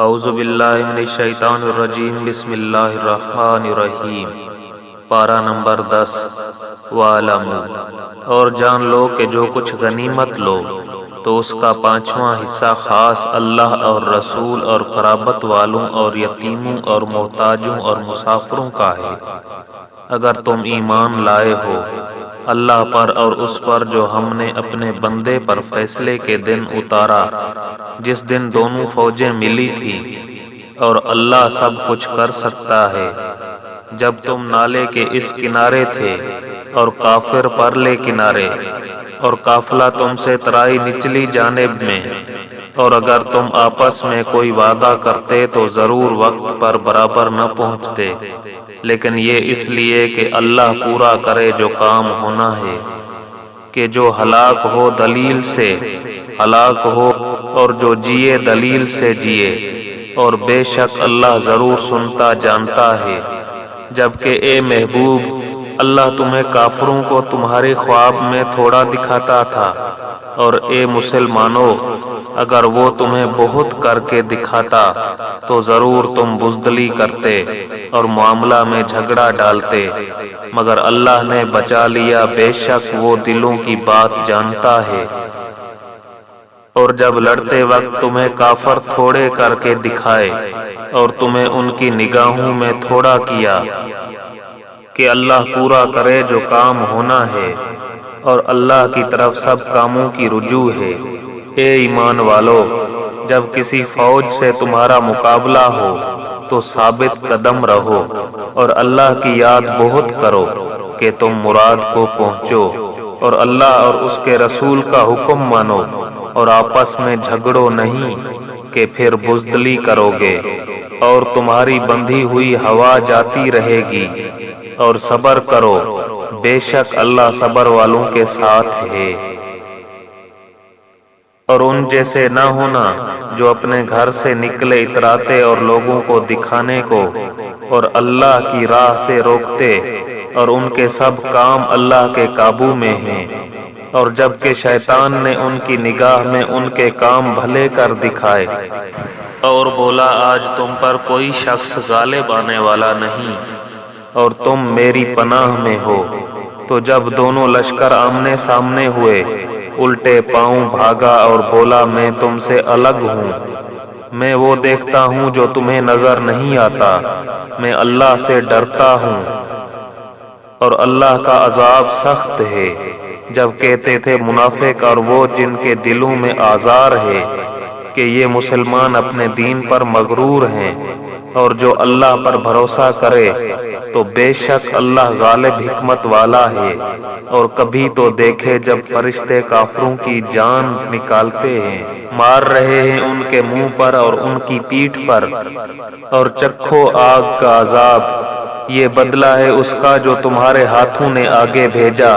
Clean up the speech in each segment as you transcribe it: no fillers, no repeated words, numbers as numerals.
اعوذ باللہ من الشیطان الرجیم بسم اللہ الرحمن الرحیم۔ پارہ نمبر 10۔ وَاعْلَمُوا، اور جان لو کہ جو کچھ غنیمت لو تو اس کا 5واں حصہ خاص اللہ اور رسول اور قرابت والوں اور یتیموں اور محتاجوں اور مسافروں کا ہے، اگر تم ایمان لائے ہو اللہ پر اور اس پر جو ہم نے اپنے بندے پر فیصلے کے دن اتارا، جس دن دونوں فوجیں ملی تھی، اور اللہ سب کچھ کر سکتا ہے۔ جب تم نالے کے اس کنارے تھے اور کافر پرلے کنارے، اور قافلہ تم سے ترائی نچلی جانب میں، اور اگر تم آپس میں کوئی وعدہ کرتے تو ضرور وقت پر برابر نہ پہنچتے، لیکن یہ اس لیے کہ اللہ پورا کرے جو کام ہونا ہے، کہ جو ہلاک ہو دلیل سے ہلاک ہو اور جو جیے دلیل سے جیے، اور بے شک اللہ ضرور سنتا جانتا ہے۔ جبکہ اے محبوب، اللہ تمہیں کافروں کو تمہارے خواب میں تھوڑا دکھاتا تھا، اور اے مسلمانوں، اگر وہ تمہیں بہت کر کے دکھاتا تو ضرور تم بزدلی کرتے اور معاملہ میں جھگڑا ڈالتے، مگر اللہ نے بچا لیا، بے شک وہ دلوں کی بات جانتا ہے۔ اور جب لڑتے وقت تمہیں کافر تھوڑے کر کے دکھائے اور تمہیں ان کی نگاہوں میں تھوڑا کیا، کہ اللہ پورا کرے جو کام ہونا ہے، اور اللہ کی طرف سب کاموں کی رجوع ہے۔ اے ایمان والو، جب کسی فوج سے تمہارا مقابلہ ہو تو ثابت قدم رہو، اور اللہ کی یاد بہت کرو کہ تم مراد کو پہنچو، اور اللہ اور اس کے رسول کا حکم مانو، اور آپس میں جھگڑو نہیں کہ پھر بزدلی کرو گے، اور تمہاری بندھی ہوئی ہوا جاتی رہے گی، اور صبر کرو، بے شک اللہ صبر والوں کے ساتھ ہے۔ اور ان جیسے نہ ہونا جو اپنے گھر سے نکلے اتراتے اور لوگوں کو دکھانے کو اور اللہ کی راہ سے روکتے، اور ان کے سب کام اللہ کے قابو میں ہیں، اور جبکہ شیطان نے ان کی نگاہ میں ان کے کام بھلے کر دکھائے اور بولا آج تم پر کوئی شخص غالب آنے والا نہیں، اور تم میری پناہ میں ہو، تو جب دونوں لشکر آمنے سامنے ہوئے، الٹے پاؤں بھاگا اور بولا میں تم سے الگ ہوں، میں وہ دیکھتا ہوں جو تمہیں نظر نہیں آتا، میں اللہ سے ڈرتا ہوں، اور اللہ کا عذاب سخت ہے۔ جب کہتے تھے منافق اور وہ جن کے دلوں میں آزار ہے کہ یہ مسلمان اپنے دین پر مغرور ہیں، اور جو اللہ پر بھروسہ کرے تو بے شک اللہ غالب حکمت والا ہے۔ اور کبھی تو دیکھے جب فرشتے کافروں کی جان نکالتے ہیں، مار رہے ہیں ان کے منہ پر اور ان کی پیٹھ پر، اور چکھو آگ کا عذاب، یہ بدلہ ہے اس کا جو تمہارے ہاتھوں نے آگے بھیجا،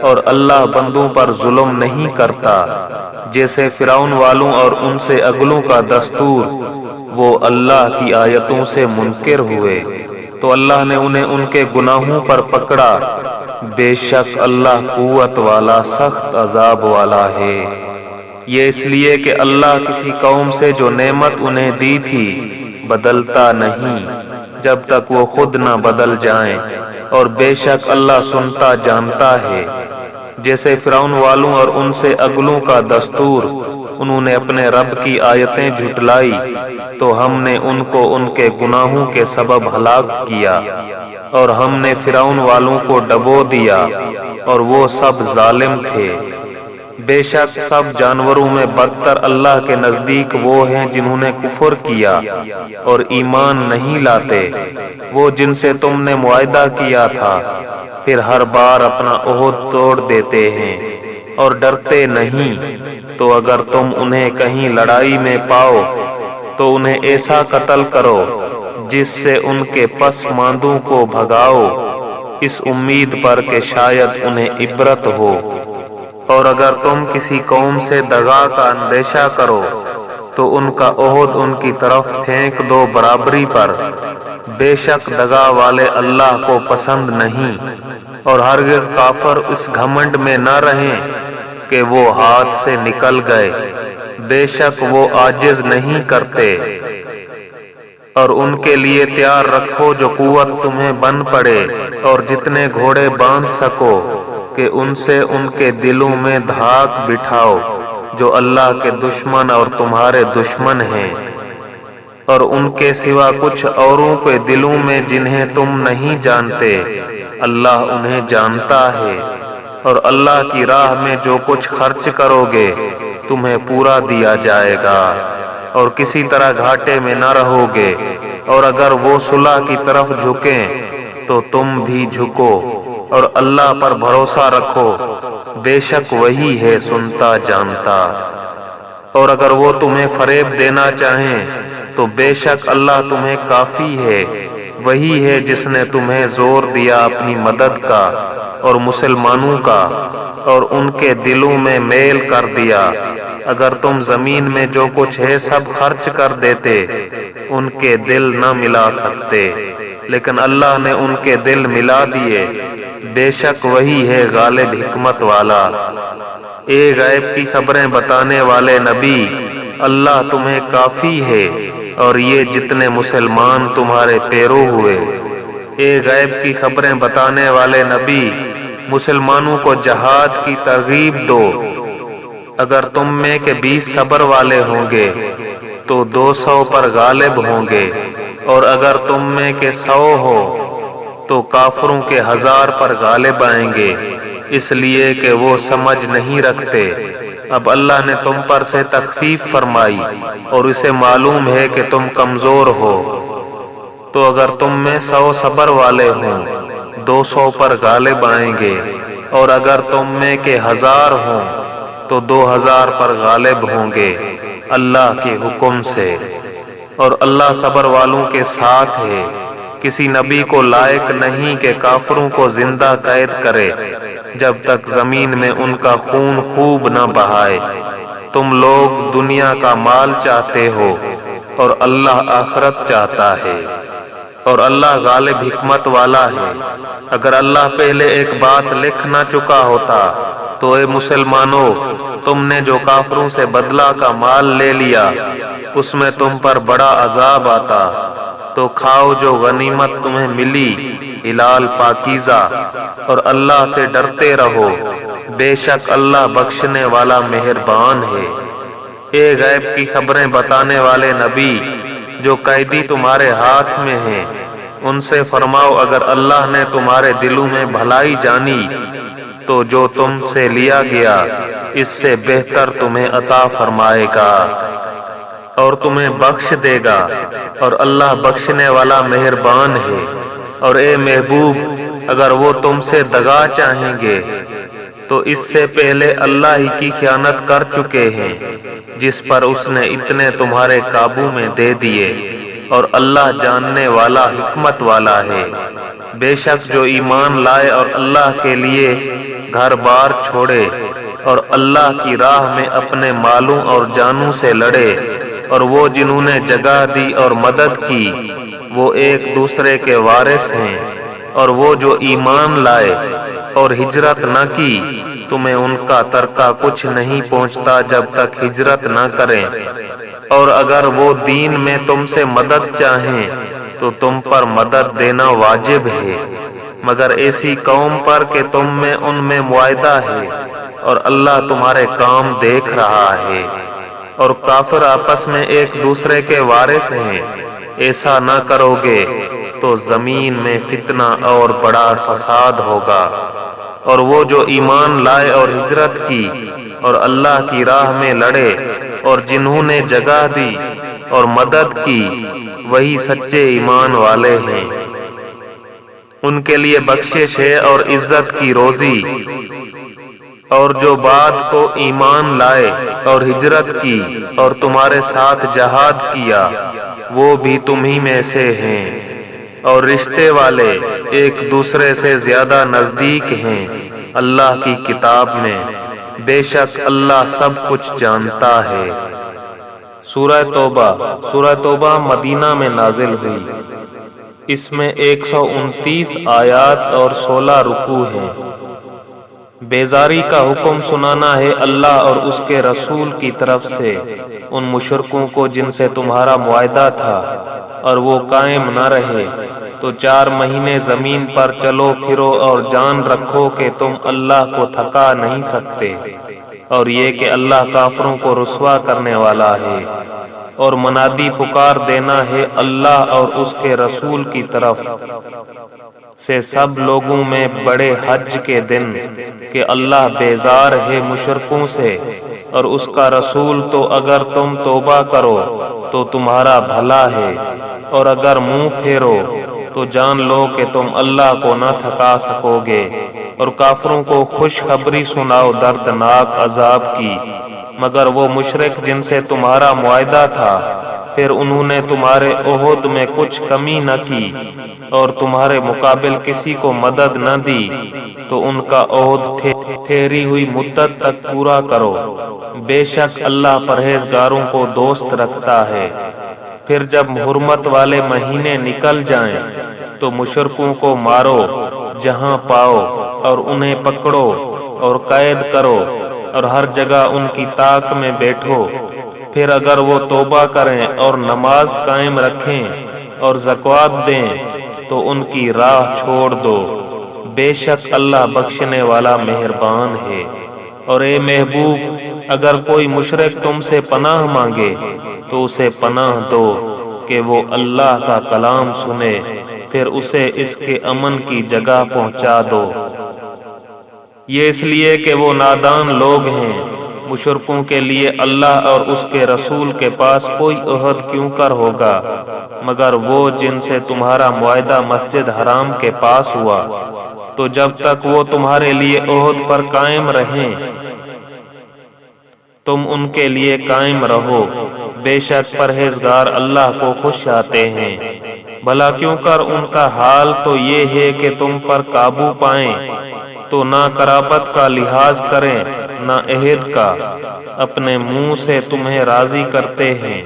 اور اللہ بندوں پر ظلم نہیں کرتا۔ جیسے فرعون والوں اور ان سے اگلوں کا دستور، وہ اللہ کی آیتوں سے منکر ہوئے تو اللہ نے انہیں ان کے گناہوں پر پکڑا، بے شک اللہ قوت والا سخت عذاب والا ہے۔ یہ اس لیے کہ اللہ کسی قوم سے جو نعمت انہیں دی تھی بدلتا نہیں جب تک وہ خود نہ بدل جائیں، اور بے شک اللہ سنتا جانتا ہے۔ جیسے فرعون والوں اور ان سے اگلوں کا دستور، انہوں نے اپنے رب کی آیتیں جھٹلائی تو ہم نے ان کو ان کے گناہوں کے سبب ہلاک کیا، اور ہم نے فرعون والوں کو ڈبو دیا، اور وہ سب ظالم تھے۔ بے شک سب جانوروں میں بدتر اللہ کے نزدیک وہ ہیں جنہوں نے کفر کیا اور ایمان نہیں لاتے، وہ جن سے تم نے معاہدہ کیا تھا، پھر ہر بار اپنا عہد توڑ دیتے ہیں اور ڈرتے نہیں۔ تو اگر تم انہیں کہیں لڑائی میں پاؤ تو انہیں ایسا قتل کرو جس سے ان کے پس ماندوں کو بھگاؤ، اس امید پر کہ شاید انہیں عبرت ہو۔ اور اگر تم کسی قوم سے دغا کا اندیشہ کرو تو ان کا عہد ان کی طرف پھینک دو برابری پر، بے شک دغا والے اللہ کو پسند نہیں۔ اور ہرگز کافر اس گھمنڈ میں نہ رہیں کہ وہ ہاتھ سے نکل گئے، بے شک وہ عاجز نہیں کرتے، اور ان کے لیے تیار رکھو جو قوت تمہیں بن پڑے اور جتنے گھوڑے باندھ سکو کہ ان سے ان کے دلوں میں دھاک بٹھاؤ جو اللہ کے دشمن اور تمہارے دشمن ہیں، اور ان کے سوا کچھ اوروں کے دلوں میں جنہیں تم نہیں جانتے اللہ انہیں جانتا ہے، اور اللہ کی راہ میں جو کچھ خرچ کرو گے تمہیں پورا دیا جائے گا اور کسی طرح گھاٹے میں نہ رہو گے، اور اگر وہ صلح کی طرف جھکیں تو تم بھی جھکو اور اللہ پر بھروسہ رکھو، بے شک وہی ہے سنتا جانتا۔ اور اگر وہ تمہیں فریب دینا چاہیں تو بے شک اللہ تمہیں کافی ہے، وہی ہے جس نے تمہیں زور دیا اپنی مدد کا اور مسلمانوں کا اور ان کے دلوں میں میل کر دیا۔ اگر تم زمین میں جو کچھ ہے سب خرچ کر دیتے ان کے دل نہ ملا سکتے، لیکن اللہ نے ان کے دل ملا دیے، بے شک وہی ہے غالب حکمت والا۔ اے غیب کی خبریں بتانے والے نبی، اللہ تمہیں کافی ہے اور یہ جتنے مسلمان تمہارے پیرو ہوئے۔ اے غیب کی خبریں بتانے والے نبی، مسلمانوں کو جہاد کی ترغیب دو۔ اگر تم میں کے 20 صبر والے ہوں گے تو 200 پر غالب ہوں گے، اور اگر تم میں کے 100 ہو تو کافروں کے 1000 پر غالب آئیں گے، اس لیے کہ وہ سمجھ نہیں رکھتے۔ اب اللہ نے تم پر سے تخفیف فرمائی اور اسے معلوم ہے کہ تم کمزور ہو، تو اگر تم میں 100 صبر والے ہوں 200 پر غالب آئیں گے، اور اگر تم میں کے 1000 ہوں تو 2000 پر غالب ہوں گے اللہ کے حکم سے، اور اللہ صبر والوں کے ساتھ ہے۔ کسی نبی کو لائق نہیں کہ کافروں کو زندہ قید کرے جب تک زمین میں ان کا خون خوب نہ بہائے۔ تم لوگ دنیا کا مال چاہتے ہو اور اللہ آخرت چاہتا ہے، اور اللہ غالب حکمت والا ہے۔ اگر اللہ پہلے ایک بات لکھ نہ چکا ہوتا تو اے مسلمانوں، تم نے جو کافروں سے بدلہ کا مال لے لیا اس میں تم پر بڑا عذاب آتا، تو کھاؤ جو غنیمت تمہیں ملی حلال پاکیزہ، اور اللہ سے ڈرتے رہو، بے شک اللہ بخشنے والا مہربان ہے۔ اے غیب کی خبریں بتانے والے نبی، جو قیدی تمہارے ہاتھ میں ہیں ان سے فرماؤ اگر اللہ نے تمہارے دلوں میں بھلائی جانی تو جو تم سے لیا گیا اس سے بہتر تمہیں عطا فرمائے گا اور تمہیں بخش دے گا، اور اللہ بخشنے والا مہربان ہے۔ اور اے محبوب، اگر وہ تم سے دغا چاہیں گے تو اس سے پہلے اللہ ہی کی خیانت کر چکے ہیں جس پر اس نے اتنے تمہارے قابو میں دے دیے، اور اللہ جاننے والا حکمت والا ہے۔ بے شک جو ایمان لائے اور اللہ کے لیے گھر بار چھوڑے اور اللہ کی راہ میں اپنے مالوں اور جانوں سے لڑے، اور وہ جنہوں نے جگہ دی اور مدد کی وہ ایک دوسرے کے وارث ہیں، اور وہ جو ایمان لائے اور ہجرت نہ کی تمہیں ان کا ترکہ کچھ نہیں پہنچتا جب تک ہجرت نہ کریں، اور اگر وہ دین میں تم سے مدد چاہیں تو تم پر مدد دینا واجب ہے، مگر ایسی قوم پر کہ تم میں ان میں معاہدہ ہے اور اللہ تمہارے کام دیکھ رہا ہے، اور کافر آپس میں ایک دوسرے کے وارث ہیں۔ ایسا نہ کرو گے تو زمین میں فتنہ اور بڑا فساد ہوگا۔ اور وہ جو ایمان لائے اور ہجرت کی اور اللہ کی راہ میں لڑے اور جنہوں نے جگہ دی اور مدد کی وہی سچے ایمان والے ہیں، ان کے لیے بخشش ہے اور عزت کی روزی۔ اور جو بات کو ایمان لائے اور ہجرت کی اور تمہارے ساتھ جہاد کیا وہ بھی تمہیں میں سے ہیں، اور رشتے والے ایک دوسرے سے زیادہ نزدیک ہیں اللہ کی کتاب میں، بے شک اللہ سب کچھ جانتا ہے۔ سورہ توبہ مدینہ میں نازل ہوئی، اس میں 129 آیات اور 16 رکوع ہیں۔ بیزاری کا حکم سنانا ہے اللہ اور اس کے رسول کی طرف سے ان مشرکوں کو جن سے تمہارا معاہدہ تھا اور وہ قائم نہ رہے، تو 4 مہینے زمین پر چلو پھرو اور جان رکھو کہ تم اللہ کو تھکا نہیں سکتے، اور یہ کہ اللہ کافروں کو رسوا کرنے والا ہے۔ اور منادی پکار دینا ہے اللہ اور اس کے رسول کی طرف سے سب لوگوں میں بڑے حج کے دن کہ اللہ بیزار ہے مشرکوں سے اور اس کا رسول، تو اگر تم توبہ کرو تو تمہارا بھلا ہے، اور اگر منہ پھیرو تو جان لو کہ تم اللہ کو نہ تھکا سکو گے۔ اور کافروں کو خوشخبری سناؤ دردناک عذاب کی، مگر وہ مشرک جن سے تمہارا معاہدہ تھا پھر انہوں نے تمہارے عہد میں کچھ کمی نہ کی اور تمہارے مقابل کسی کو مدد نہ دی، تو ان کا عہد ٹھہری ہوئی مدت تک پورا کرو، بے شک اللہ پرہیزگاروں کو دوست رکھتا ہے۔ پھر جب حرمت والے مہینے نکل جائیں تو مشرکوں کو مارو جہاں پاؤ اور انہیں پکڑو اور قید کرو اور ہر جگہ ان کی طاق میں بیٹھو۔ پھر اگر وہ توبہ کریں اور نماز قائم رکھیں اور زکوٰۃ دیں تو ان کی راہ چھوڑ دو، بے شک اللہ بخشنے والا مہربان ہے۔ اور اے محبوب، اگر کوئی مشرک تم سے پناہ مانگے تو اسے پناہ دو کہ وہ اللہ کا کلام سنے، پھر اسے اس کے امن کی جگہ پہنچا دو۔ یہ اس لیے کہ وہ نادان لوگ ہیں۔ مشرکوں کے لیے اللہ اور اس کے رسول کے پاس کوئی عہد کیوں کر ہوگا مگر وہ جن سے تمہارا معاہدہ مسجد حرام کے پاس ہوا، تو جب تک وہ تمہارے لیے عہد پر قائم رہیں تم ان کے لیے قائم رہو، بے شک پرہیزگار اللہ کو خوش آتے ہیں۔ بھلا کیوں کر ان کا حال تو یہ ہے کہ تم پر قابو پائیں تو نہ قرابت کا لحاظ کریں نہ عہد کا، اپنے منہ سے تمہیں راضی کرتے ہیں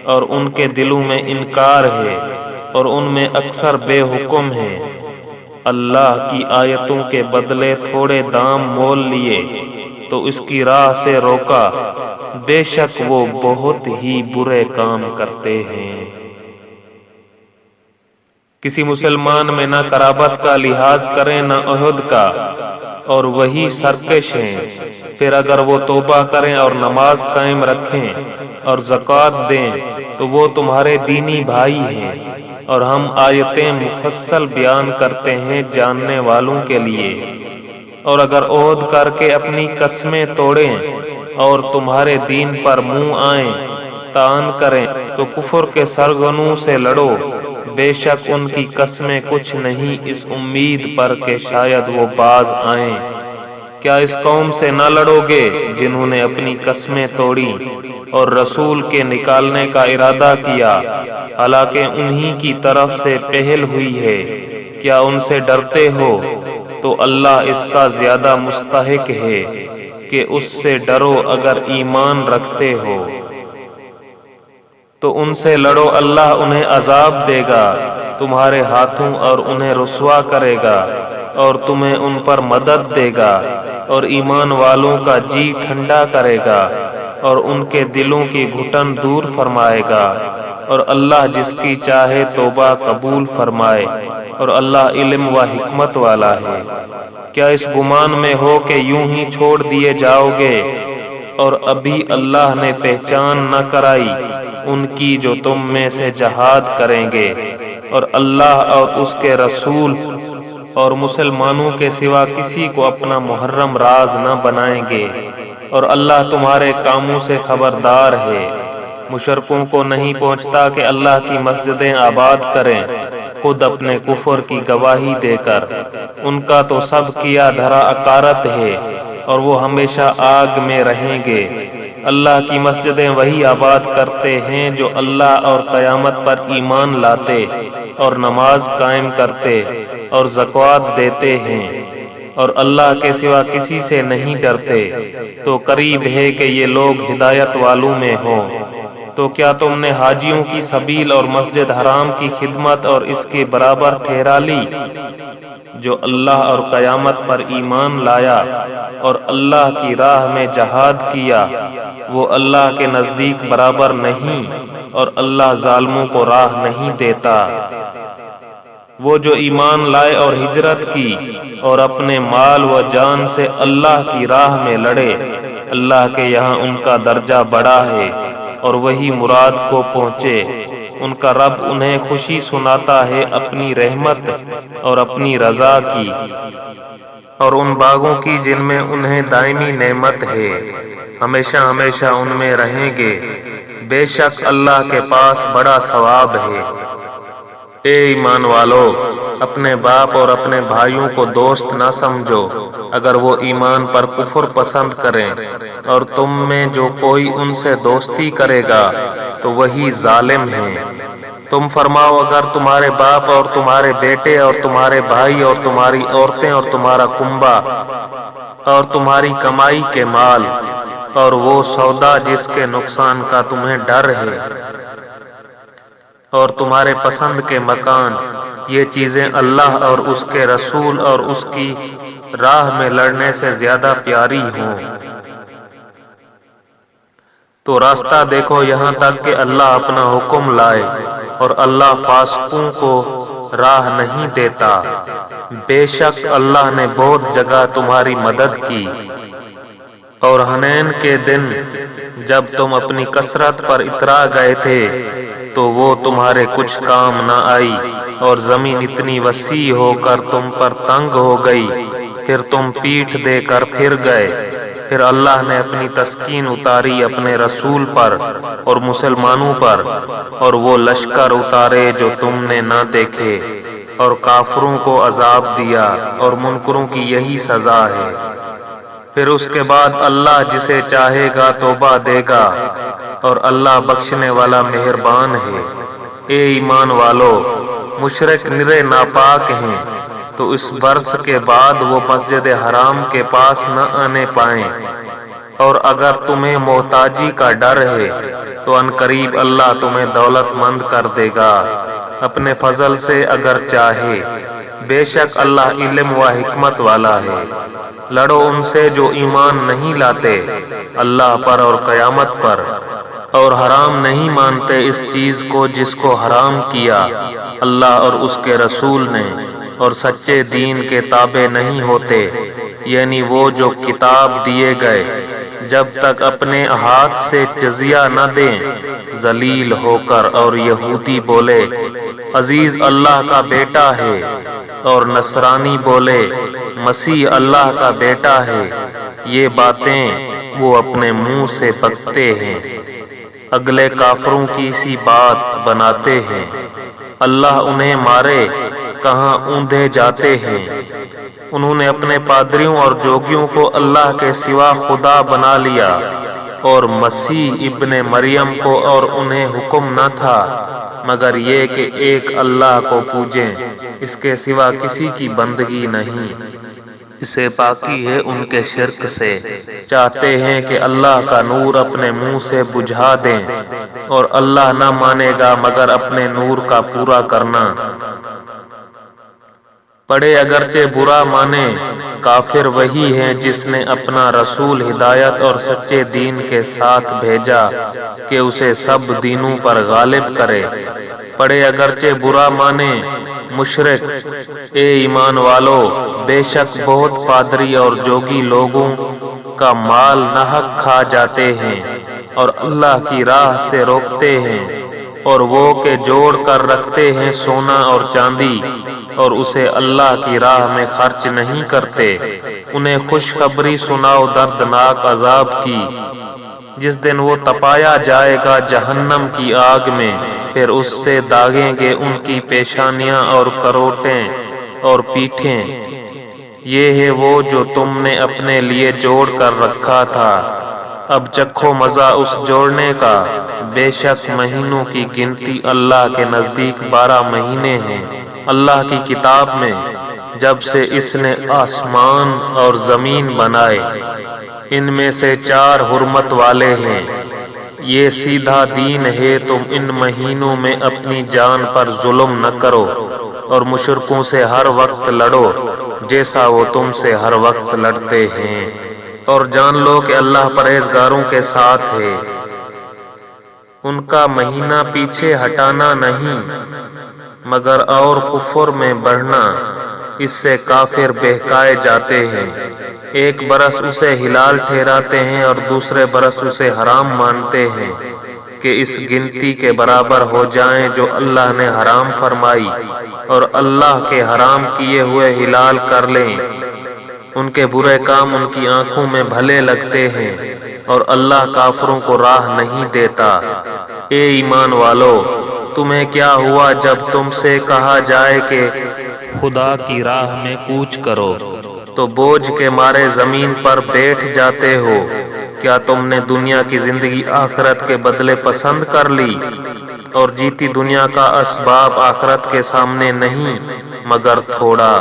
اور ان کے دلوں میں انکار ہے اور ان میں اکثر بے حکم ہیں۔ اللہ کی آیتوں کے بدلے تھوڑے دام مول لیے تو اس کی راہ سے روکا، بے شک وہ بہت ہی برے کام کرتے ہیں۔ کسی مسلمان میں نہ قرابت کا لحاظ کریں نہ عہد کا، اور وہی سرکش ہیں۔ پھر اگر وہ توبہ کریں اور نماز قائم رکھیں اور زکوٰۃ دیں تو وہ تمہارے دینی بھائی ہیں، اور ہم آیتیں مفصل بیان کرتے ہیں جاننے والوں کے لیے۔ اور اگر عہد کر کے اپنی قسمیں توڑیں اور تمہارے دین پر منہ آئیں، طعن کریں تو کفر کے سرغنوں سے لڑو، بے شک ان کی قسمیں کچھ نہیں اس امید پر کہ شاید وہ باز آئیں۔ کیا اس قوم سے نہ لڑو گے جنہوں نے اپنی قسمیں توڑی اور رسول کے نکالنے کا ارادہ کیا، حالانکہ انہی کی طرف سے پہل ہوئی ہے؟ کیا ان سے ڈرتے ہو؟ تو اللہ اس کا زیادہ مستحق ہے کہ اس سے ڈرو اگر ایمان رکھتے ہو۔ تو ان سے لڑو، اللہ انہیں عذاب دے گا تمہارے ہاتھوں اور انہیں رسوا کرے گا اور تمہیں ان پر مدد دے گا اور ایمان والوں کا جی ٹھنڈا کرے گا اور ان کے دلوں کی گھٹن دور فرمائے گا، اور اللہ جس کی چاہے توبہ قبول فرمائے، اور اللہ علم و حکمت والا ہے۔ کیا اس گمان میں ہو کہ یوں ہی چھوڑ دیے جاؤ گے اور ابھی اللہ نے پہچان نہ کرائی ان کی جو تم میں سے جہاد کریں گے، اور اللہ اور اس کے رسول اور مسلمانوں کے سوا کسی کو اپنا محرم راز نہ بنائیں گے، اور اللہ تمہارے کاموں سے خبردار ہے۔ مشرکوں کو نہیں پہنچتا کہ اللہ کی مسجدیں آباد کریں خود اپنے کفر کی گواہی دے کر، ان کا تو سب کیا دھرا اکارت ہے اور وہ ہمیشہ آگ میں رہیں گے۔ اللہ کی مسجدیں وہی آباد کرتے ہیں جو اللہ اور قیامت پر ایمان لاتے اور نماز قائم کرتے اور زکوٰۃ دیتے ہیں اور اللہ کے سوا کسی سے نہیں ڈرتے، تو قریب ہے کہ یہ لوگ ہدایت والوں میں ہوں۔ تو کیا تم نے حاجیوں کی سبیل اور مسجد حرام کی خدمت اور اس کے برابر ٹھہرا لی؟ جو اللہ اور قیامت پر ایمان لایا اور اللہ کی راہ میں جہاد کیا، وہ اللہ کے نزدیک برابر نہیں، اور اللہ ظالموں کو راہ نہیں دیتا۔ وہ جو ایمان لائے اور ہجرت کی اور اپنے مال و جان سے اللہ کی راہ میں لڑے، اللہ کے یہاں ان کا درجہ بڑا ہے اور وہی مراد کو پہنچے۔ ان کا رب انہیں خوشی سناتا ہے اپنی رحمت اور اپنی رضا کی، اور ان باغوں کی جن میں انہیں دائمی نعمت ہے، ہمیشہ ہمیشہ ان میں رہیں گے۔ بے شک اللہ کے پاس بڑا ثواب ہے۔ اے ایمان والو، اپنے باپ اور اپنے بھائیوں کو دوست نہ سمجھو اگر وہ ایمان پر کفر پسند کریں، اور تم میں جو کوئی ان سے دوستی کرے گا تو وہی ظالم ہیں۔ تم فرماؤ، اگر تمہارے باپ اور تمہارے بیٹے اور تمہارے بھائی اور تمہاری عورتیں اور تمہارا کنبہ اور تمہاری کمائی کے مال اور وہ سودا جس کے نقصان کا تمہیں ڈر ہے اور تمہارے پسند کے مکان، یہ چیزیں اللہ اور اس کے رسول اور اس کی راہ میں لڑنے سے زیادہ پیاری ہوں، تو راستہ دیکھو یہاں تک کہ اللہ اپنا حکم لائے، اور اللہ فاسقوں کو راہ نہیں دیتا۔ بے شک اللہ نے بہت جگہ تمہاری مدد کی، اور حنین کے دن جب تم اپنی کثرت پر اترا گئے تھے تو وہ تمہارے کچھ کام نہ آئی، اور زمین اتنی وسیع ہو کر تم پر تنگ ہو گئی، پھر تم پیٹھ دے کر پھر گئے۔ پھر اللہ نے اپنی تسکین اتاری اپنے رسول پر اور مسلمانوں پر، اور وہ لشکر اتارے جو تم نے نہ دیکھے، اور کافروں کو عذاب دیا، اور منکروں کی یہی سزا ہے۔ پھر اس کے بعد اللہ جسے چاہے گا توبہ دے گا، اور اللہ بخشنے والا مہربان ہے۔ اے ایمان والو، مشرک نرے ناپاک ہیں، تو اس برس کے بعد وہ مسجد حرام کے پاس نہ آنے پائیں، اور اگر تمہیں محتاجی کا ڈر ہے تو ان قریب اللہ تمہیں دولت مند کر دے گا اپنے فضل سے اگر چاہے۔ بے شک اللہ علم و حکمت والا ہے۔ لڑو ان سے جو ایمان نہیں لاتے اللہ پر اور قیامت پر، اور حرام نہیں مانتے اس چیز کو جس کو حرام کیا اللہ اور اس کے رسول نے، اور سچے دین کے تابع نہیں ہوتے، یعنی وہ جو کتاب دیے گئے، جب تک اپنے ہاتھ سے جزیہ نہ دیں ذلیل ہو کر، اور یہودی بولے عزیز اللہ کا بیٹا ہے، اور نصرانی بولے مسیح اللہ کا بیٹا ہے، یہ باتیں وہ اپنے منہ سے بکتے ہیں، اگلے کافروں کی سی بات بناتے ہیں۔ اللہ انہیں مارے کہاں اوندھے جاتے ہیں۔ انہوں نے اپنے پادریوں اور جوگیوں کو اللہ کے سوا خدا بنا لیا، اور مسیح ابن مریم کو، اور انہیں حکم نہ تھا مگر یہ کہ ایک اللہ کو پوجیں، اس کے سوا کسی کی بندگی نہیں، اسے پاکی ہے ان کے شرک سے۔ چاہتے ہیں کہ اللہ کا نور اپنے منہ سے بجھا دیں، اور اللہ نہ مانے گا مگر اپنے نور کا پورا کرنا۔ پڑے اگرچہ برا مانے، کافر وہی ہے جس نے اپنا رسول ہدایت اور سچے دین کے ساتھ بھیجا کہ اسے سب دینوں پر غالب کرے۔ پڑے اگرچہ برا مانے مشرک۔ اے ایمان والو، بے شک بہت پادری اور جوگی لوگوں کا مال ناحق کھا جاتے ہیں اور اللہ کی راہ سے روکتے ہیں، اور وہ کہ جوڑ کر رکھتے ہیں سونا اور چاندی اور اسے اللہ کی راہ میں خرچ نہیں کرتے۔ انہیں خوشخبری سناؤ دردناک عذاب کی، جس دن وہ تپایا جائے گا جہنم کی آگ میں، پھر اس سے داغیں گے ان کی پیشانیاں اور کروٹیں اور پیٹھیں۔ یہ ہے وہ جو تم نے اپنے لیے جوڑ کر رکھا تھا، اب چکھو مزہ اس جوڑنے کا۔ بے شک مہینوں کی گنتی اللہ کے نزدیک 12 مہینے ہیں اللہ کی کتاب میں، جب سے اس نے آسمان اور زمین بنائے۔ ان میں سے 4 حرمت والے ہیں، یہ سیدھا دین ہے، تم ان مہینوں میں اپنی جان پر ظلم نہ کرو اور مشرکوں سے ہر وقت لڑو جیسا وہ تم سے ہر وقت لڑتے ہیں، اور جان لو کہ اللہ پرہیزگاروں کے ساتھ ہے۔ ان کا مہینہ پیچھے ہٹانا نہیں مگر اور کفر میں بڑھنا، اس سے کافر بہکائے جاتے ہیں۔ ایک برس اسے ہلال ٹھہراتے ہیں اور دوسرے برس اسے حرام مانتے ہیں کہ اس گنتی کے برابر ہو جائیں جو اللہ نے حرام فرمائی، اور اللہ کے حرام کیے ہوئے ہلال کر لیں۔ ان کے برے کام ان کی آنکھوں میں بھلے لگتے ہیں اور اللہ کافروں کو راہ نہیں دیتا۔ اے ایمان والو، تمہیں کیا ہوا جب تم سے کہا جائے کہ خدا کی راہ میں کوچ کرو تو بوجھ کے مارے زمین پر بیٹھ جاتے ہو؟ کیا تم نے دنیا کی زندگی آخرت کے بدلے پسند کر لی، اور جیتی دنیا کا اسباب آخرت کے سامنے نہیں مگر تھوڑا؟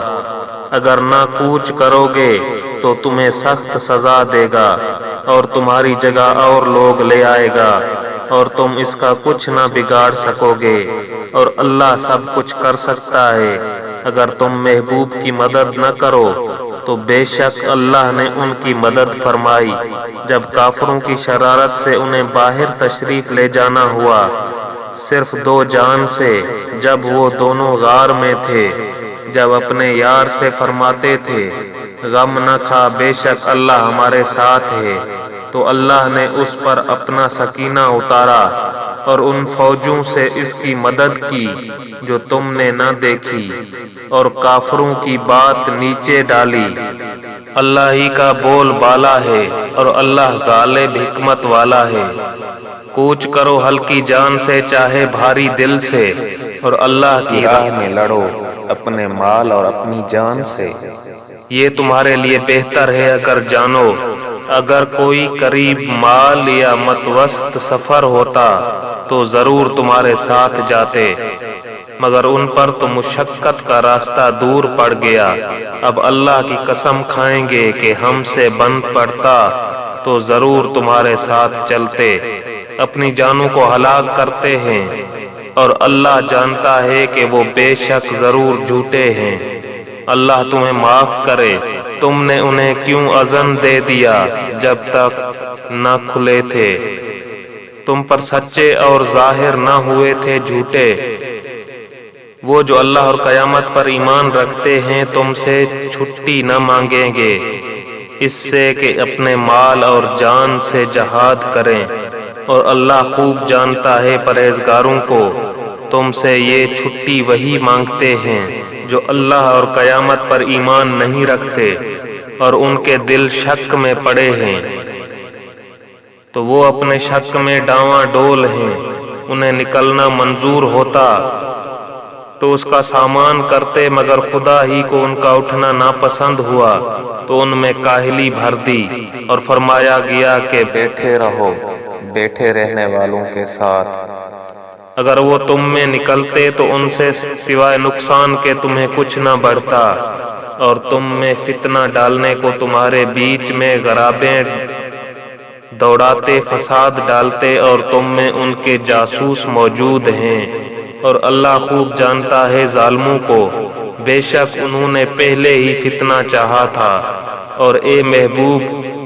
اگر نہ کوچ کرو گے تو تمہیں سخت سزا دے گا اور تمہاری جگہ اور لوگ لے آئے گا، اور تم اس کا کچھ نہ بگاڑ سکو گے، اور اللہ سب کچھ کر سکتا ہے۔ اگر تم محبوب کی مدد نہ کرو تو بے شک اللہ نے ان کی مدد فرمائی جب کافروں کی شرارت سے انہیں باہر تشریف لے جانا ہوا، صرف 2 جان سے، جب وہ دونوں غار میں تھے، جب اپنے یار سے فرماتے تھے غم نہ کھا، بے شک اللہ ہمارے ساتھ ہے، تو اللہ نے اس پر اپنا سکینہ اتارا اور ان فوجوں سے اس کی مدد کی جو تم نے نہ دیکھی، اور کافروں کی بات نیچے ڈالی۔ اللہ ہی کا بول بالا ہے اور اللہ غالب حکمت والا ہے۔ کوچ کرو ہلکی جان سے چاہے بھاری دل سے، اور اللہ کی راہ میں لڑو اپنے مال اور اپنی جان سے، یہ تمہارے لیے بہتر ہے اگر جانو۔ اگر کوئی قریب مال یا متوسط سفر ہوتا تو ضرور تمہارے ساتھ جاتے، مگر ان پر تو مشقت کا راستہ دور پڑ گیا۔ اب اللہ کی قسم کھائیں گے کہ ہم سے بند پڑتا تو ضرور تمہارے ساتھ چلتے۔ اپنی جانوں کو ہلاک کرتے ہیں اور اللہ جانتا ہے کہ وہ بے شک ضرور جھوٹے ہیں۔ اللہ تمہیں معاف کرے، تم نے انہیں کیوں اذن دے دیا جب تک نہ کھلے تھے؟ تم پر سچے اور ظاہر نہ ہوئے تھے جھوٹے۔ وہ جو اللہ اور قیامت پر ایمان رکھتے ہیں تم سے چھٹی نہ مانگیں گے اس سے کہ اپنے مال اور جان سے جہاد کریں، اور اللہ خوب جانتا ہے پرہیزگاروں کو۔ تم سے یہ چھٹی وہی مانگتے ہیں جو اللہ اور قیامت پر ایمان نہیں رکھتے اور ان کے دل شک میں پڑے ہیں، تو وہ اپنے شک میں ڈاواں ڈول ہیں۔ انہیں نکلنا منظور ہوتا تو اس کا سامان کرتے، مگر خدا ہی کو ان کا اٹھنا ناپسند ہوا تو ان میں کاہلی بھر دی، اور فرمایا گیا کہ بیٹھے رہو بیٹھے رہنے والوں کے ساتھ۔ اگر وہ تم میں نکلتے تو ان سے سوائے نقصان کے تمہیں کچھ نہ بڑھتا، اور تم میں فتنہ ڈالنے کو تمہارے بیچ میں غرابیں دوڑاتے فساد ڈالتے، اور تم میں ان کے جاسوس موجود ہیں، اور اللہ خوب جانتا ہے ظالموں کو۔ بے شک انہوں نے پہلے ہی فتنہ چاہا تھا، اور اے محبوب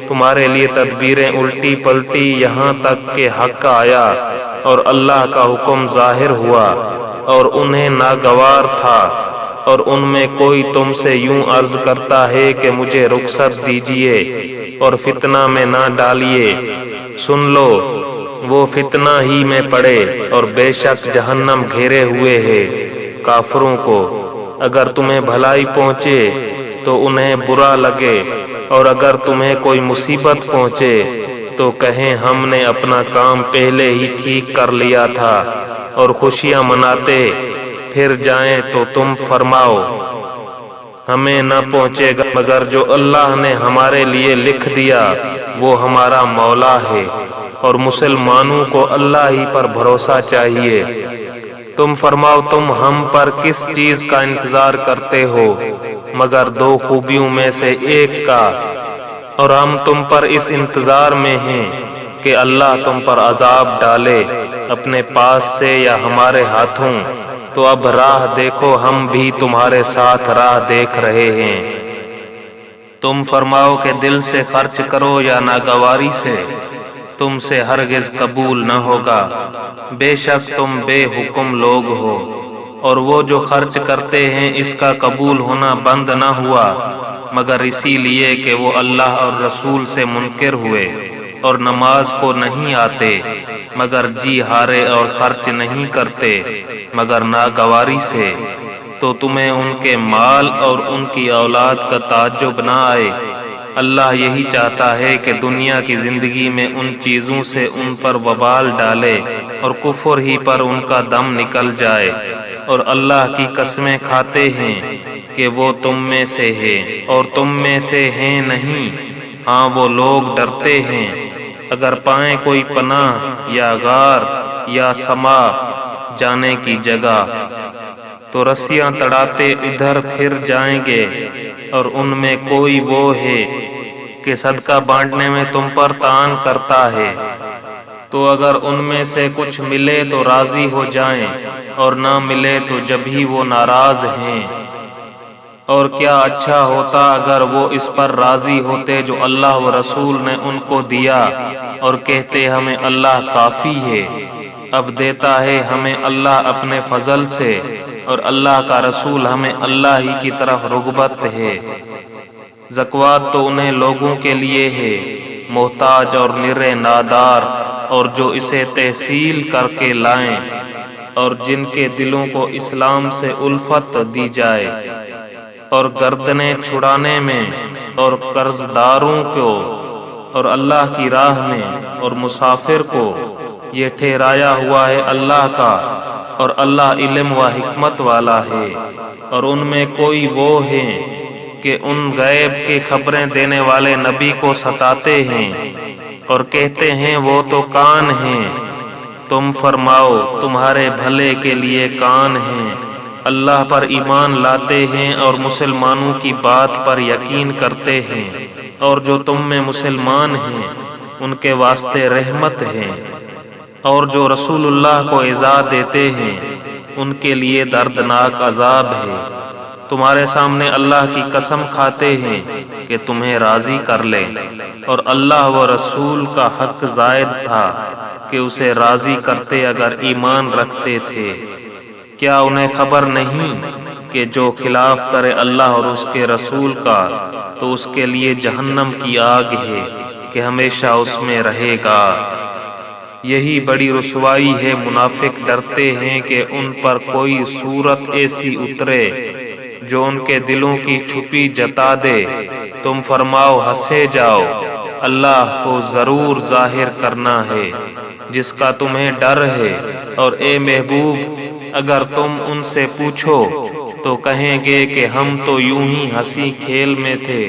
تمہارے لیے تدبیریں الٹی پلٹی یہاں تک کہ حق آیا اور اللہ کا حکم ظاہر ہوا، اور انہیں ناگوار تھا، اور ان میں کوئی تم سے یوں عرض کرتا ہے کہ مجھے رخصت دیجیے اور فتنہ میں نہ ڈالیے۔ سن لو وہ فتنہ ہی میں پڑے، اور بے شک جہنم گھیرے ہوئے ہے کافروں کو۔ اگر تمہیں بھلائی پہنچے تو انہیں برا لگے، اور اگر تمہیں کوئی مصیبت پہنچے تو کہیں ہم نے اپنا کام پہلے ہی ٹھیک کر لیا تھا، اور خوشیاں مناتے پھر جائیں تو تم فرماؤ ہمیں نہ پہنچے گا مگر جو اللہ نے ہمارے لیے لکھ دیا وہ ہمارا مولا ہے، اور مسلمانوں کو اللہ ہی پر بھروسہ چاہیے۔ تم فرماؤ تم ہم پر کس چیز کا انتظار کرتے ہو مگر 2 خوبیوں میں سے ایک کا، اور ہم تم پر اس انتظار میں ہیں کہ کہ اللہ تم پر عذاب ڈالے اپنے پاس سے یا ہمارے ہاتھوں، تو اب راہ دیکھو، ہم بھی تمہارے ساتھ راہ دیکھ رہے ہیں۔ تم فرماؤ کہ دل سے خرچ کرو یا ناگواری سے، تم سے ہرگز قبول نہ ہوگا، بے شک تم بے حکم لوگ ہو۔ اور وہ جو خرچ کرتے ہیں اس کا قبول ہونا بند نہ ہوا مگر اسی لیے کہ وہ اللہ اور رسول سے منکر ہوئے، اور نماز کو نہیں آتے مگر جی ہارے، اور خرچ نہیں کرتے مگر ناگواری سے، تو تمہیں ان کے مال اور ان کی اولاد کا تعجب نہ آئے۔ اللہ یہی چاہتا ہے کہ دنیا کی زندگی میں ان چیزوں سے ان پر وبال ڈالے اور کفر ہی پر ان کا دم نکل جائے، اور اللہ کی قسمیں کھاتے ہیں کہ وہ تم میں سے ہے اور تم میں سے ہیں نہیں، ہاں وہ لوگ ڈرتے ہیں۔ اگر پائیں کوئی پناہ یا غار یا سما جانے کی جگہ، تو رسیاں تڑاتے ادھر پھر جائیں گے، اور ان میں کوئی وہ ہے کہ صدقہ بانٹنے میں تم پر طعن کرتا ہے، تو اگر ان میں سے کچھ ملے تو راضی ہو جائیں، اور نہ ملے تو جب ہی وہ ناراض ہیں۔ اور کیا اچھا ہوتا اگر وہ اس پر راضی ہوتے جو اللہ و رسول نے ان کو دیا، اور کہتے ہمیں اللہ کافی ہے۔ اب دیتا ہے ہمیں اللہ اپنے فضل سے، اور اللہ کا رسول ہمیں اللہ ہی کی طرف رغبت ہے۔ زکوٰۃ تو انہیں لوگوں کے لیے ہے، محتاج اور نرے نادار، اور جو اسے تحصیل کر کے لائیں، اور جن کے دلوں کو اسلام سے الفت دی جائے، اور گردنیں چھڑانے میں، اور قرض داروں کو، اور اللہ کی راہ میں، اور مسافر کو، یہ ٹھہرایا ہوا ہے اللہ کا، اور اللہ علم و حکمت والا ہے۔ اور ان میں کوئی وہ ہیں کہ ان غیب کی خبریں دینے والے نبی کو ستاتے ہیں، اور کہتے ہیں وہ تو کان ہیں۔ تم فرماؤ تمہارے بھلے کے لیے کان ہیں، اللہ پر ایمان لاتے ہیں اور مسلمانوں کی بات پر یقین کرتے ہیں، اور جو تم میں مسلمان ہیں ان کے واسطے رحمت ہے، اور جو رسول اللہ کو ایذا دیتے ہیں ان کے لیے دردناک عذاب ہے۔ تمہارے سامنے اللہ کی قسم کھاتے ہیں کہ تمہیں راضی کر لے، اور اللہ و رسول کا حق زائد تھا کہ اسے راضی کرتے اگر ایمان رکھتے تھے۔ کیا انہیں خبر نہیں کہ جو خلاف کرے اللہ اور اس کے رسول کا تو اس کے لیے جہنم کی آگ ہے کہ ہمیشہ اس میں رہے گا۔ یہی بڑی رسوائی ہے، منافق ڈرتے ہیں کہ ان پر کوئی صورت ایسی اترے جو ان کے دلوں کی چھپی جتا دے۔ تم فرماؤ ہنسے جاؤ، اللہ کو ضرور ظاہر کرنا ہے جس کا تمہیں ڈر ہے، اور اے محبوب اگر تم ان سے پوچھو تو کہیں گے کہ ہم تو یوں ہی ہنسی کھیل میں تھے۔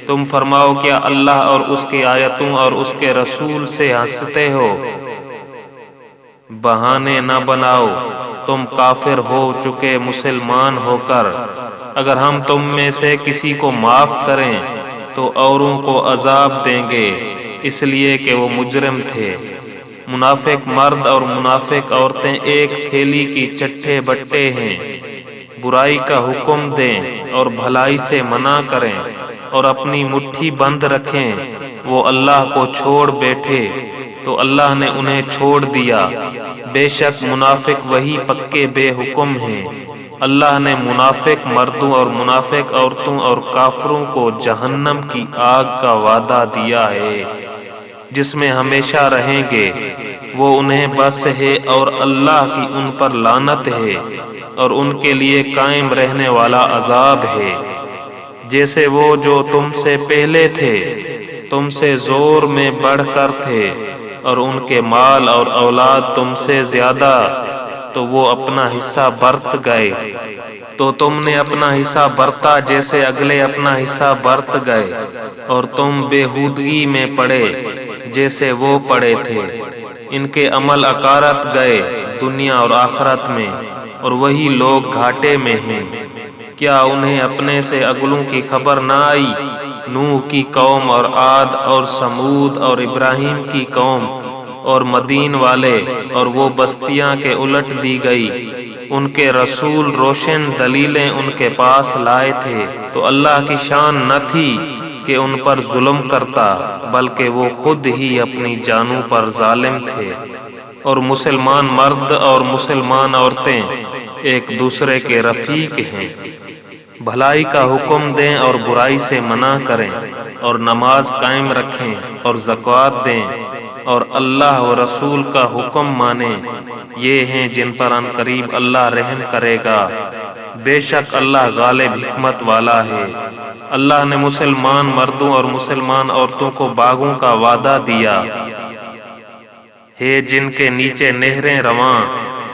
تم فرماؤ کیا اللہ اور اس کی آیتوں اور اس کے رسول سے ہنستے ہو؟ بہانے نہ بناؤ، تم کافر ہو چکے مسلمان ہو کر۔ اگر ہم تم میں سے کسی کو معاف کریں تو اوروں کو عذاب دیں گے، اس لیے کہ وہ مجرم تھے۔ منافق مرد اور منافق عورتیں ایک تھیلی کی چٹھے بٹے ہیں، برائی کا حکم دیں اور بھلائی سے منع کریں، اور اپنی مٹھی بند رکھیں۔ وہ اللہ کو چھوڑ بیٹھے تو اللہ نے انہیں چھوڑ دیا، بے شک منافق وہی پکے بے حکم ہیں۔ اللہ نے منافق مردوں اور منافق عورتوں اور کافروں کو جہنم کی آگ کا وعدہ دیا ہے جس میں ہمیشہ رہیں گے، وہ انہیں بس ہے، اور اللہ کی ان پر لعنت ہے، اور ان کے لیے قائم رہنے والا عذاب ہے۔ جیسے وہ جو تم سے پہلے تھے تم سے زور میں بڑھ کر تھے، اور ان کے مال اور اولاد تم سے زیادہ، تو وہ اپنا حصہ برت گئے، تو تم نے اپنا حصہ برتا جیسے اگلے اپنا حصہ برت گئے، اور تم بےہودگی میں پڑے جیسے وہ پڑے تھے۔ ان کے عمل اکارت گئے دنیا اور آخرت میں، اور وہی لوگ گھاٹے میں ہیں۔ کیا انہیں اپنے سے اگلوں کی خبر نہ آئی نوح کی قوم اور عاد اور سمود اور ابراہیم کی قوم اور مدین والے اور وہ بستیاں کے الٹ دی گئی، ان کے رسول روشن دلیلیں ان کے پاس لائے تھے، تو اللہ کی شان نہ تھی کہ ان پر ظلم کرتا، بلکہ وہ خود ہی اپنی جانوں پر ظالم تھے۔ اور مسلمان مرد اور مسلمان عورتیں ایک دوسرے کے رفیق ہیں، بھلائی کا حکم دیں اور برائی سے منع کریں، اور نماز قائم رکھیں اور زکوٰۃ دیں، اور اللہ و رسول کا حکم مانیں، یہ ہیں جن پر ان قریب اللہ رحم کرے گا، بے شک اللہ غالب حکمت والا ہے۔ اللہ نے مسلمان مردوں اور مسلمان عورتوں کو باغوں کا وعدہ دیا ہے جن کے نیچے نہریں رواں،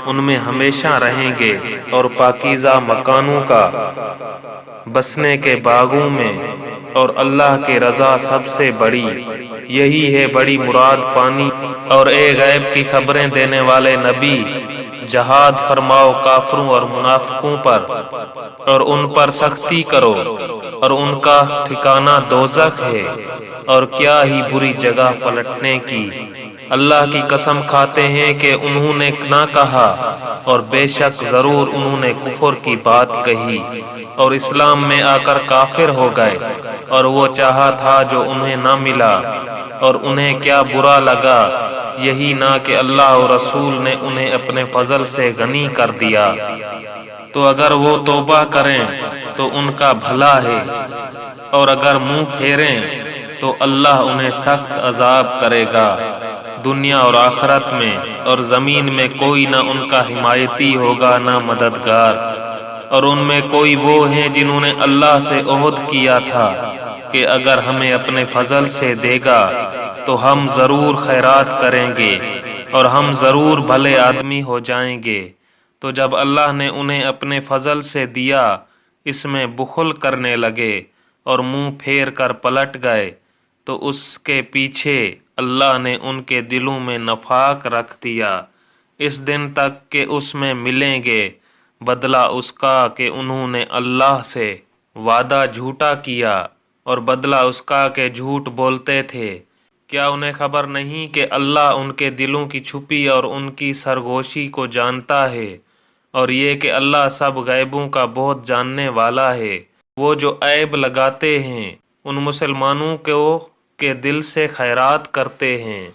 ان میں ہمیشہ رہیں گے، اور پاکیزہ مکانوں کا بسنے کے باغوں میں، اور اللہ کی رضا سب سے بڑی، یہی ہے بڑی مراد پانی۔ اور اے غیب کی خبریں دینے والے نبی، جہاد فرماؤ کافروں اور منافقوں پر، اور ان پر سختی کرو، اور ان کا ٹھکانہ دوزخ ہے، اور کیا ہی بری جگہ پلٹنے کی۔ اللہ کی قسم کھاتے ہیں کہ انہوں نے نہ کہا، اور بے شک ضرور انہوں نے کفر کی بات کہی اور اسلام میں آ کر کافر ہو گئے، اور وہ چاہا تھا جو انہیں نہ ملا، اور انہیں کیا برا لگا، یہی نہ کہ اللہ اور رسول نے انہیں اپنے فضل سے غنی کر دیا۔ تو اگر وہ توبہ کریں تو ان کا بھلا ہے، اور اگر منہ پھیریں تو اللہ انہیں سخت عذاب کرے گا، دنیا اور آخرت میں، اور زمین میں کوئی نہ ان کا حمایتی ہوگا نہ مددگار۔ اور ان میں کوئی وہ ہیں جنہوں نے اللہ سے عہد کیا تھا کہ اگر ہمیں اپنے فضل سے دے گا تو ہم ضرور خیرات کریں گے، اور ہم ضرور بھلے آدمی ہو جائیں گے۔ تو جب اللہ نے انہیں اپنے فضل سے دیا، اس میں بخل کرنے لگے اور منہ پھیر کر پلٹ گئے، تو اس کے پیچھے اللہ نے ان کے دلوں میں نفاق رکھ دیا، اس دن تک کہ اس میں ملیں گے بدلہ اس کا کہ انہوں نے اللہ سے وعدہ جھوٹا کیا، اور بدلہ اس کا کہ جھوٹ بولتے تھے۔ کیا انہیں خبر نہیں کہ اللہ ان کے دلوں کی چھپی اور ان کی سرگوشی کو جانتا ہے، اور یہ کہ اللہ سب غیبوں کا بہت جاننے والا ہے۔ وہ جو عیب لگاتے ہیں ان مسلمانوں کو کہ دل سے خیرات کرتے ہیں،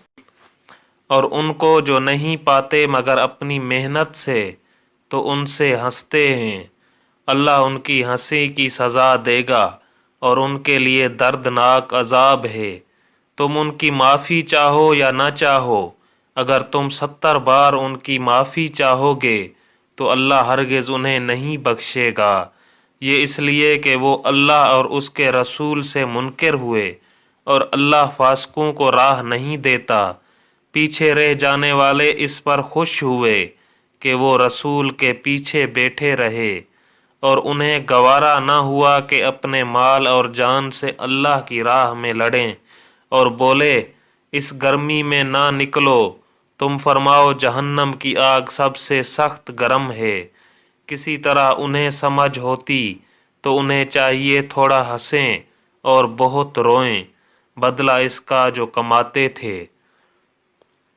اور ان کو جو نہیں پاتے مگر اپنی محنت سے، تو ان سے ہنستے ہیں، اللہ ان کی ہنسی کی سزا دے گا، اور ان کے لیے دردناک عذاب ہے۔ تم ان کی معافی چاہو یا نہ چاہو، اگر تم 70 بار ان کی معافی چاہو گے تو اللہ ہرگز انہیں نہیں بخشے گا، یہ اس لیے کہ وہ اللہ اور اس کے رسول سے منکر ہوئے، اور اللہ فاسقوں کو راہ نہیں دیتا۔ پیچھے رہ جانے والے اس پر خوش ہوئے کہ وہ رسول کے پیچھے بیٹھے رہے، اور انہیں گوارا نہ ہوا کہ اپنے مال اور جان سے اللہ کی راہ میں لڑیں، اور بولے اس گرمی میں نہ نکلو، تم فرماؤ جہنم کی آگ سب سے سخت گرم ہے۔ کسی طرح انہیں سمجھ ہوتی تو انہیں چاہیے تھوڑا ہنسیں اور بہت روئیں، بدلہ اس کا جو کماتے تھے۔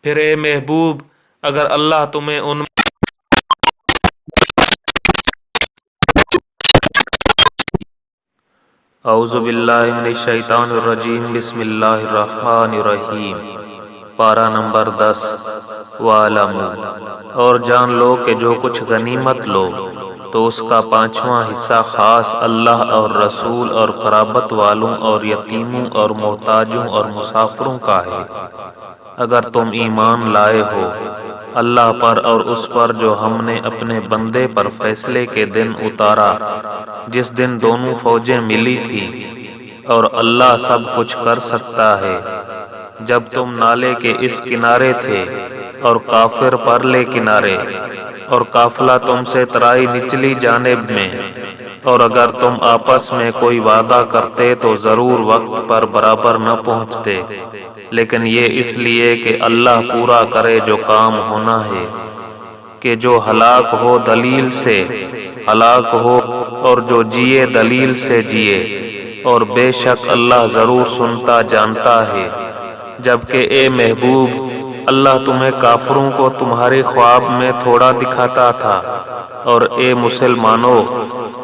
پھر اے محبوب، اگر اللہ تمہیں ان اعوذ باللہ من الشیطان الرجیم، بسم اللہ الرحمن الرحیم، پارہ نمبر 10۔ وَاعْلَمُوا، اور جان لو کہ جو کچھ غنیمت لو تو اس کا 5واں حصہ خاص اللہ اور رسول اور قرابت والوں اور یتیموں اور محتاجوں اور مسافروں کا ہے، اگر تم ایمان لائے ہو اللہ پر اور اس پر جو ہم نے اپنے بندے پر فیصلے کے دن اتارا، جس دن دونوں فوجیں ملی تھی، اور اللہ سب کچھ کر سکتا ہے۔ جب تم نالے کے اس کنارے تھے اور کافر پرلے کنارے، اور قافلہ تم سے ترائی نچلی جانب میں، اور اگر تم آپس میں کوئی وعدہ کرتے تو ضرور وقت پر برابر نہ پہنچتے، لیکن یہ اس لیے کہ اللہ پورا کرے جو کام ہونا ہے، کہ جو ہلاک ہو دلیل سے ہلاک ہو، اور جو جیے دلیل سے جیے۔ اور بے شک اللہ ضرور سنتا جانتا ہے۔ جبکہ اے محبوب، اللہ تمہیں کافروں کو تمہارے خواب میں تھوڑا دکھاتا تھا، اور اے مسلمانوں،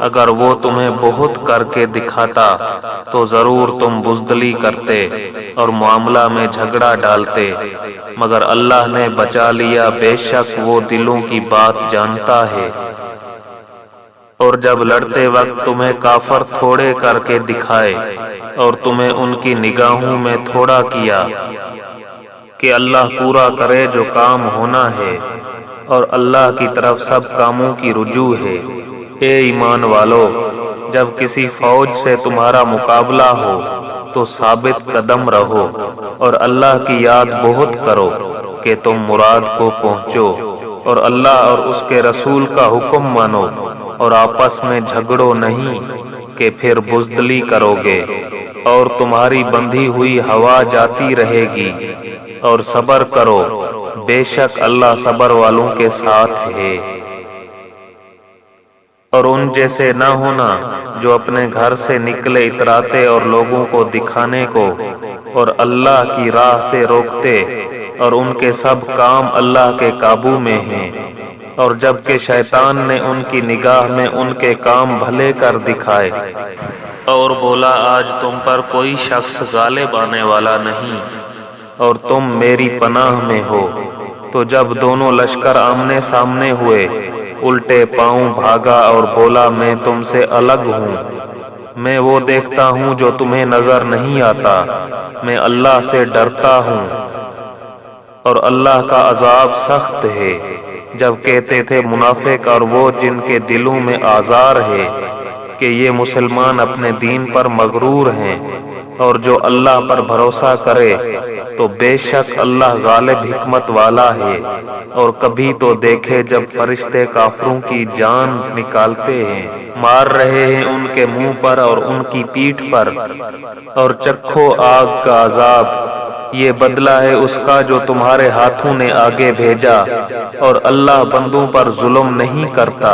اگر وہ تمہیں بہت کر کے دکھاتا تو ضرور تم بزدلی کرتے اور معاملہ میں جھگڑا ڈالتے، مگر اللہ نے بچا لیا، بے شک وہ دلوں کی بات جانتا ہے۔ اور جب لڑتے وقت تمہیں کافر تھوڑے کر کے دکھائے اور تمہیں ان کی نگاہوں میں تھوڑا کیا کہ اللہ پورا کرے جو کام ہونا ہے، اور اللہ کی طرف سب کاموں کی رجوع ہے۔ اے ایمان والو، جب کسی فوج سے تمہارا مقابلہ ہو تو ثابت قدم رہو اور اللہ کی یاد بہت کرو کہ تم مراد کو پہنچو، اور اللہ اور اس کے رسول کا حکم مانو، اور آپس میں جھگڑو نہیں کہ پھر بزدلی کرو گے، اور تمہاری بندھی ہوئی ہوا جاتی رہے گی، اور صبر کرو، بے شک اللہ صبر والوں کے ساتھ ہے۔ اور ان جیسے نہ ہونا جو اپنے گھر سے نکلے اتراتے اور لوگوں کو دکھانے کو اور اللہ کی راہ سے روکتے، اور ان کے سب کام اللہ کے قابو میں ہیں، اور جب کہ شیطان نے ان کی نگاہ میں ان کے کام بھلے کر دکھائے اور بولا آج تم پر کوئی شخص غالب آنے والا نہیں اور تم میری پناہ میں ہو، تو جب دونوں لشکر آمنے سامنے ہوئے، الٹے پاؤں بھاگا اور بولا میں تم سے الگ ہوں، میں وہ دیکھتا ہوں جو تمہیں نظر نہیں آتا، میں اللہ سے ڈرتا ہوں، اور اللہ کا عذاب سخت ہے۔ جب کہتے تھے منافق اور وہ جن کے دلوں میں آزار ہے کہ یہ مسلمان اپنے دین پر مغرور ہیں، اور جو اللہ پر بھروسہ کرے تو بے شک اللہ غالب حکمت والا ہے۔ اور کبھی تو دیکھے جب فرشتے کافروں کی جان نکالتے ہیں، مار رہے ہیں ان کے منہ پر اور ان کی پیٹھ پر، اور چکھو آگ کا عذاب، یہ بدلہ ہے اس کا جو تمہارے ہاتھوں نے آگے بھیجا، اور اللہ بندوں پر ظلم نہیں کرتا،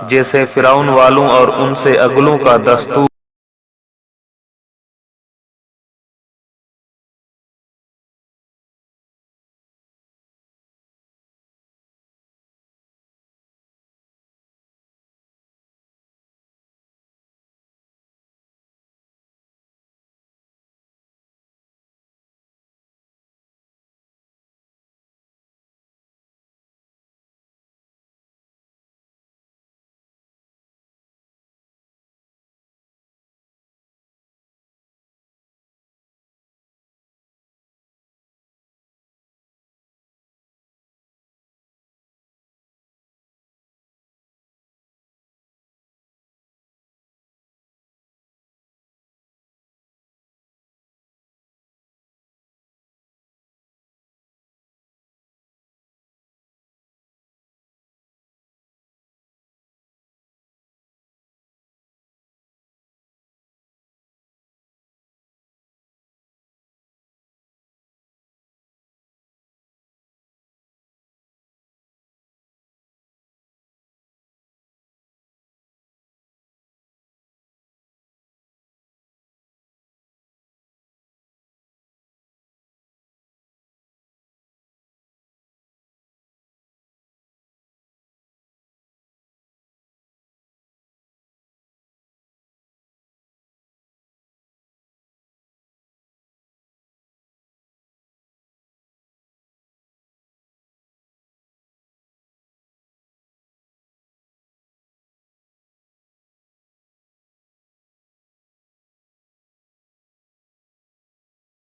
جیسے فرعون والوں اور ان سے اگلوں کا دستور